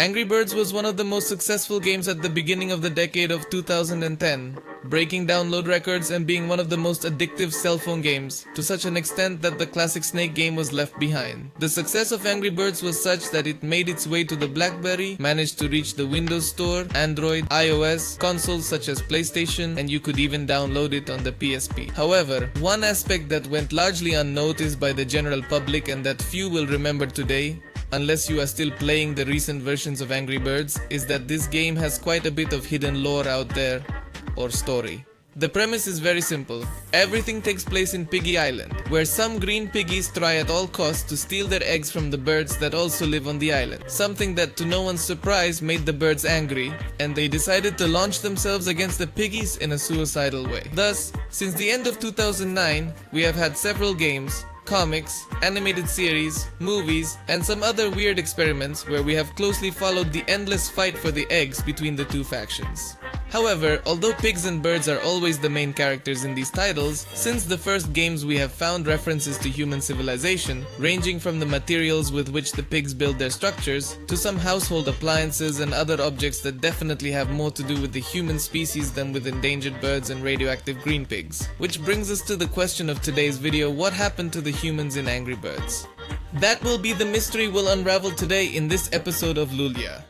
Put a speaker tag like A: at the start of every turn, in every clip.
A: Angry Birds was one of the most successful games at the beginning of the decade of 2010, breaking download records and being one of the most addictive cell phone games, to such an extent that the classic Snake game was left behind. The success of Angry Birds was such that it made its way to the BlackBerry, managed to reach the Windows Store, Android, iOS, consoles such as PlayStation, and you could even download it on the PSP. However, one aspect that went largely unnoticed by the general public and that few will remember today, unless you are still playing the recent versions of Angry Birds, is that this game has quite a bit of hidden lore out there, or story. The premise is very simple. Everything takes place in Piggy Island, where some green piggies try at all costs to steal their eggs from the birds that also live on the island. Something that, to no one's surprise, made the birds angry, and they decided to launch themselves against the piggies in a suicidal way. Thus, since the end of 2009, we have had several games, comics, animated series, movies, and some other weird experiments where we have closely followed the endless fight for the eggs between the two factions. However, although pigs and birds are always the main characters in these titles, since the first games we have found references to human civilization, ranging from the materials with which the pigs build their structures, to some household appliances and other objects that definitely have more to do with the human species than with endangered birds and radioactive green pigs. Which brings us to the question of today's video: what happened to the humans in Angry Birds? That will be the mystery we'll unravel today in this episode of Lulia.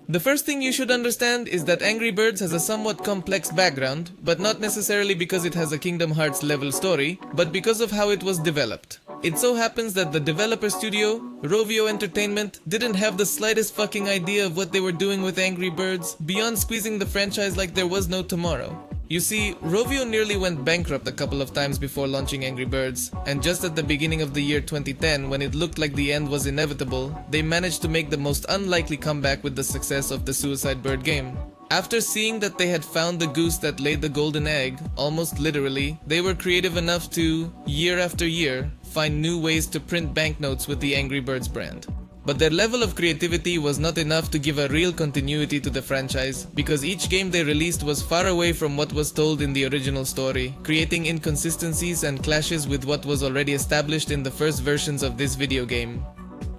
A: The first thing you should understand is that Angry Birds has a somewhat complex background, but not necessarily because it has a Kingdom Hearts level story, but because of how it was developed. It so happens that the developer studio, Rovio Entertainment, didn't have the slightest fucking idea of what they were doing with Angry Birds, beyond squeezing the franchise like there was no tomorrow. You see, Rovio nearly went bankrupt a couple of times before launching Angry Birds, and just at the beginning of the year 2010, when it looked like the end was inevitable, they managed to make the most unlikely comeback with the success of the Suicide Bird game. After seeing that they had found the goose that laid the golden egg, almost literally, they were creative enough to, year after year, find new ways to print banknotes with the Angry Birds brand. But their level of creativity was not enough to give a real continuity to the franchise, because each game they released was far away from what was told in the original story, creating inconsistencies and clashes with what was already established in the first versions of this video game.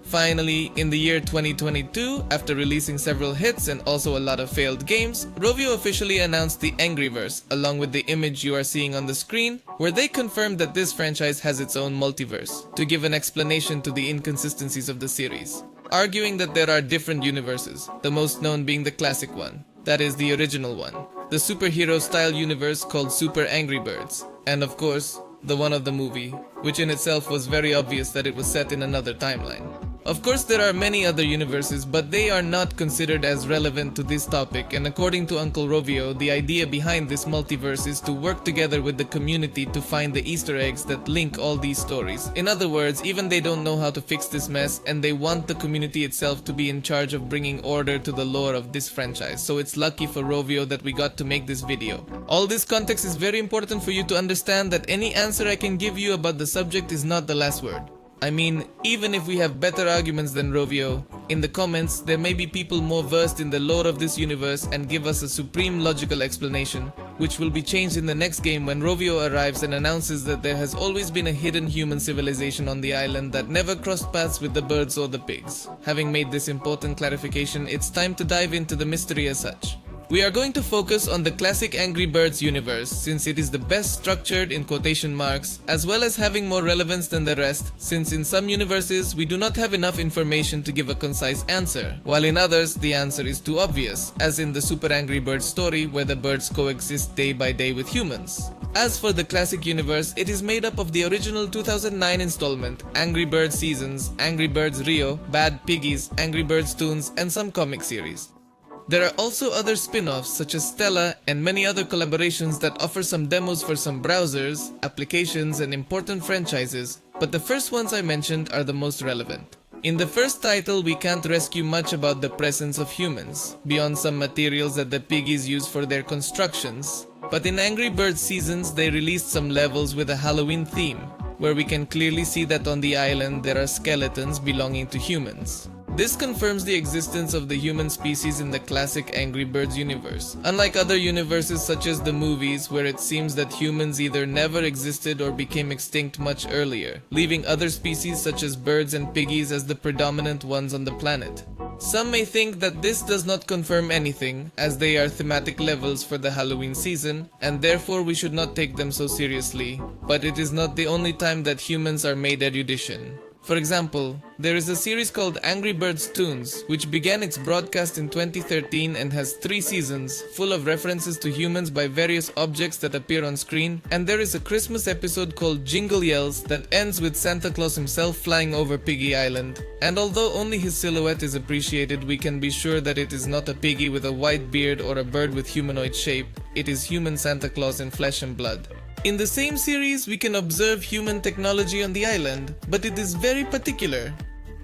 A: Finally, in the year 2022, after releasing several hits and also a lot of failed games, Rovio officially announced the Angryverse, along with the image you are seeing on the screen, where they confirmed that this franchise has its own multiverse, to give an explanation to the inconsistencies of the series, arguing that there are different universes, the most known being the classic one, that is the original one, the superhero-style universe called Super Angry Birds, and of course, the one of the movie, which in itself was very obvious that it was set in another timeline. Of course, there are many other universes, but they are not considered as relevant to this topic, and according to Uncle Rovio, the idea behind this multiverse is to work together with the community to find the Easter eggs that link all these stories. In other words, even they don't know how to fix this mess, and they want the community itself to be in charge of bringing order to the lore of this franchise, so it's lucky for Rovio that we got to make this video. All this context is very important for you to understand that any answer I can give you about the subject is not the last word. I mean, even if we have better arguments than Rovio, in the comments there may be people more versed in the lore of this universe and give us a supreme logical explanation, which will be changed in the next game when Rovio arrives and announces that there has always been a hidden human civilization on the island that never crossed paths with the birds or the pigs. Having made this important clarification, it's time to dive into the mystery as such. We are going to focus on the classic Angry Birds universe, since it is the best structured in quotation marks, as well as having more relevance than the rest, since in some universes we do not have enough information to give a concise answer, while in others the answer is too obvious, as in the Super Angry Birds story where the birds coexist day by day with humans. As for the classic universe, it is made up of the original 2009 installment, Angry Birds Seasons, Angry Birds Rio, Bad Piggies, Angry Birds Toons, and some comic series. There are also other spin-offs such as Stella and many other collaborations that offer some demos for some browsers, applications, and important franchises, but the first ones I mentioned are the most relevant. In the first title, we can't rescue much about the presence of humans, beyond some materials that the piggies use for their constructions. But in Angry Birds Seasons, they released some levels with a Halloween theme, where we can clearly see that on the island there are skeletons belonging to humans. This confirms the existence of the human species in the classic Angry Birds universe. Unlike other universes such as the movies, where it seems that humans either never existed or became extinct much earlier, leaving other species such as birds and piggies as the predominant ones on the planet. Some may think that this does not confirm anything, as they are thematic levels for the Halloween season, and therefore we should not take them so seriously. But it is not the only time that humans are made erudition. For example, there is a series called Angry Birds Toons, which began its broadcast in 2013 and has 3 seasons, full of references to humans by various objects that appear on screen, and there is a Christmas episode called Jingle Yells that ends with Santa Claus himself flying over Piggy Island. And although only his silhouette is appreciated, we can be sure that it is not a piggy with a white beard or a bird with humanoid shape. It is human Santa Claus in flesh and blood. In the same series, we can observe human technology on the island, but it is very particular.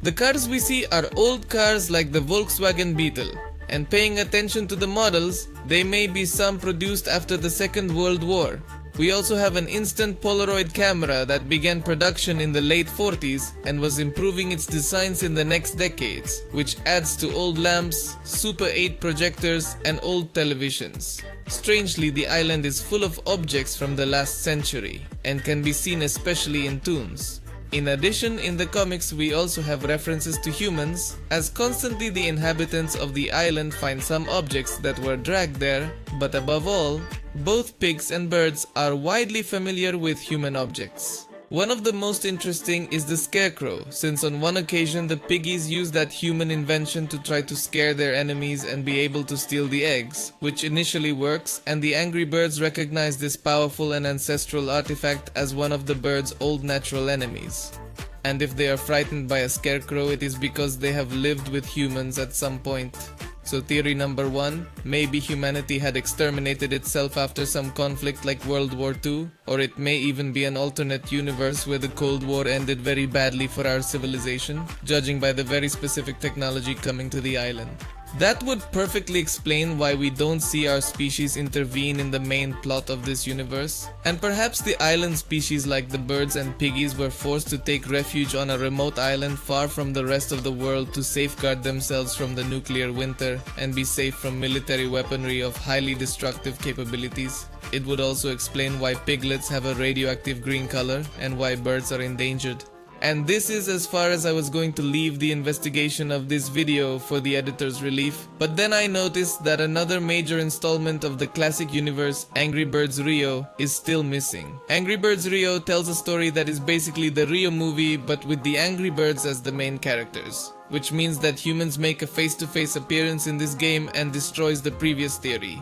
A: The cars we see are old cars like the Volkswagen Beetle, and paying attention to the models, they may be some produced after the Second World War. We also have an instant Polaroid camera that began production in the late 40s and was improving its designs in the next decades, which adds to old lamps, Super 8 projectors, and old televisions. Strangely, the island is full of objects from the last century, and can be seen especially in toons. In addition, in the comics we also have references to humans, as constantly the inhabitants of the island find some objects that were dragged there, but above all, both pigs and birds are widely familiar with human objects. One of the most interesting is the scarecrow, since on one occasion the piggies use that human invention to try to scare their enemies and be able to steal the eggs, which initially works, and the Angry Birds recognize this powerful and ancestral artifact as one of the birds' old natural enemies. And if they are frightened by a scarecrow, it is because they have lived with humans at some point. So theory number 1, maybe humanity had exterminated itself after some conflict like World War II, or it may even be an alternate universe where the Cold War ended very badly for our civilization, judging by the very specific technology coming to the island. That would perfectly explain why we don't see our species intervene in the main plot of this universe. And perhaps the island species like the birds and piggies were forced to take refuge on a remote island far from the rest of the world to safeguard themselves from the nuclear winter and be safe from military weaponry of highly destructive capabilities. It would also explain why piglets have a radioactive green color and why birds are endangered. And this is as far as I was going to leave the investigation of this video for the editor's relief, but then I noticed that another major installment of the classic universe, Angry Birds Rio, is still missing. Angry Birds Rio tells a story that is basically the Rio movie but with the Angry Birds as the main characters, which means that humans make a face-to-face appearance in this game and destroys the previous theory.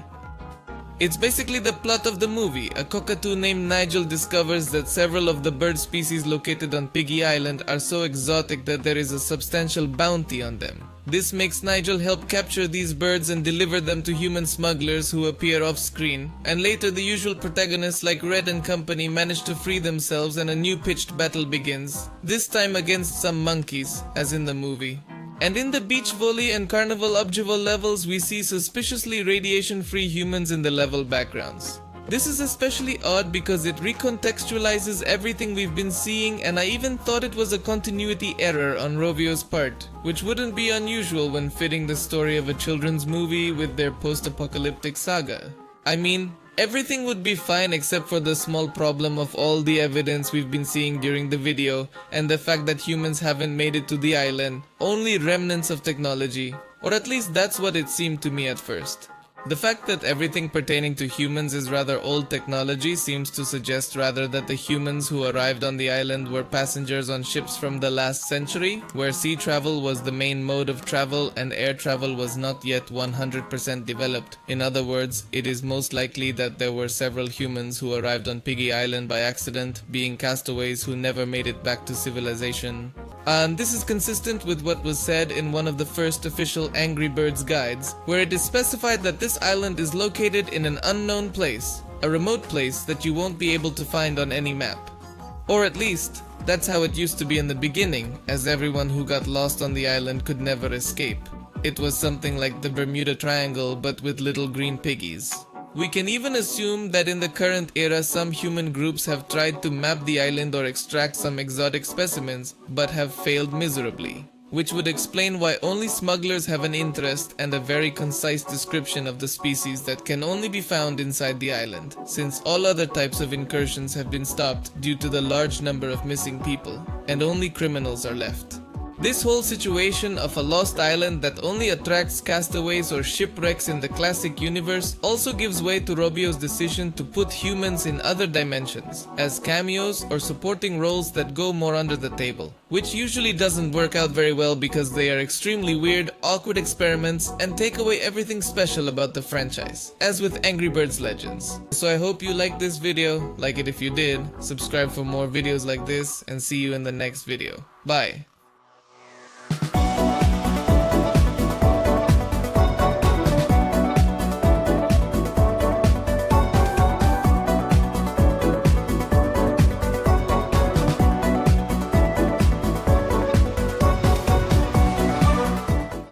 A: It's basically the plot of the movie. A cockatoo named Nigel discovers that several of the bird species located on Piggy Island are so exotic that there is a substantial bounty on them. This makes Nigel help capture these birds and deliver them to human smugglers who appear off-screen, and later the usual protagonists like Red and company manage to free themselves and a new pitched battle begins, this time against some monkeys, as in the movie. And in the beach volley and carnival objival levels, we see suspiciously radiation-free humans in the level backgrounds. This is especially odd because it recontextualizes everything we've been seeing, and I even thought it was a continuity error on Rovio's part, which wouldn't be unusual when fitting the story of a children's movie with their post-apocalyptic saga. I mean, everything would be fine except for the small problem of all the evidence we've been seeing during the video and the fact that humans haven't made it to the island, only remnants of technology, or at least that's what it seemed to me at first. The fact that everything pertaining to humans is rather old technology seems to suggest rather that the humans who arrived on the island were passengers on ships from the last century, where sea travel was the main mode of travel and air travel was not yet 100% developed. In other words, it is most likely that there were several humans who arrived on Piggy Island by accident, being castaways who never made it back to civilization. And this is consistent with what was said in one of the first official Angry Birds guides, where it is specified that this island is located in an unknown place, a remote place that you won't be able to find on any map. Or at least, that's how it used to be in the beginning, as everyone who got lost on the island could never escape. It was something like the Bermuda Triangle but with little green piggies. We can even assume that in the current era some human groups have tried to map the island or extract some exotic specimens, but have failed miserably. which would explain why only smugglers have an interest and a very concise description of the species that can only be found inside the island, since all other types of incursions have been stopped due to the large number of missing people, and only criminals are left. This whole situation of a lost island that only attracts castaways or shipwrecks in the classic universe also gives way to Robio's decision to put humans in other dimensions, as cameos or supporting roles that go more under the table, which usually doesn't work out very well because they are extremely weird, awkward experiments and take away everything special about the franchise, as with Angry Birds Legends. So I hope you liked this video, like it if you did, subscribe for more videos like this, and see you in the next video. Bye!